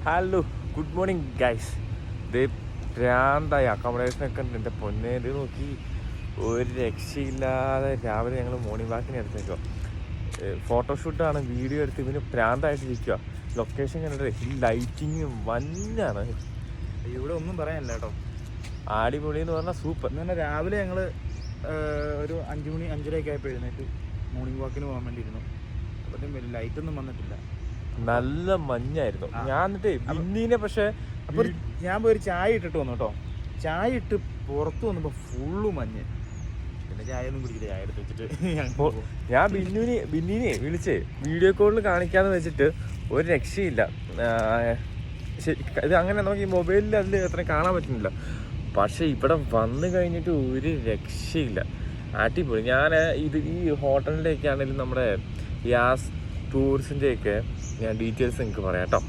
Hello good morning guys. ഇത് ഭ്രാന്തായി അക്കോമഡേഷനൊക്കെ ഉണ്ട്. എൻ്റെ പൊന്നെ, ഇത് നോക്കി ഒരു രക്ഷയില്ലാതെ രാവിലെ ഞങ്ങൾ മോർണിംഗ് വാക്കിന് എടുത്തേക്കോ. ഫോട്ടോഷൂട്ടാണ്, വീഡിയോ എടുത്ത് ഇവന് ഭ്രാന്തായിട്ടിരിക്കുക. ലൊക്കേഷൻ കണ്ടിട്ട് ഈ ലൈറ്റിങ് വന്നാണ്. ഇവിടെ ഒന്നും പറയാനില്ല കേട്ടോ. അടിപൊളി എന്ന് പറഞ്ഞാൽ സൂപ്പർ. ഇന്ന് തന്നെ രാവിലെ ഞങ്ങൾ ഒരു 5 മണി 5:30 ആയപ്പോൾ എഴുന്നേറ്റ് മോർണിംഗ് വാക്കിന് പോകാൻ വേണ്ടിയിരുന്നു. അപ്പോഴത്തേക്കും ലൈറ്റൊന്നും വന്നിട്ടില്ല, നല്ല മഞ്ഞായിരുന്നു. ഞാൻ എന്നിട്ട് ബിന്നീനെ പക്ഷേ അപ്പോൾ ഞാൻ പോയി ഒരു ചായ ഇട്ടിട്ട് വന്നു കേട്ടോ. ചായ ഇട്ട് പുറത്ത് വന്നപ്പോൾ ഫുള്ള് മഞ്ഞ്. പിന്നെ ചായ ഒന്നും കുടിക്കില്ല, ചായ എടുത്ത് വെച്ചിട്ട് ഞാൻ ബിന്നീനെ വിളിച്ച് വീഡിയോ കോളിൽ കാണിക്കാന്ന് വെച്ചിട്ട് ഒരു രക്ഷയില്ല. ഇത് അങ്ങനെ നമുക്ക് ഈ മൊബൈലിൽ അതിൽ അത്ര കാണാൻ പറ്റുന്നില്ല. പക്ഷെ ഇവിടെ വന്നു കഴിഞ്ഞിട്ട് ഒരു രക്ഷയില്ല, അടിപൊളി. ഞാൻ ഈ ഹോട്ടലിൻ്റെയൊക്കെ ആണെങ്കിലും നമ്മുടെ യാസ് ടൂറിസിൻ്റെയൊക്കെ ഞാൻ ഡീറ്റെയിൽസ് നിങ്ങൾക്ക് പറയാം കേട്ടോ.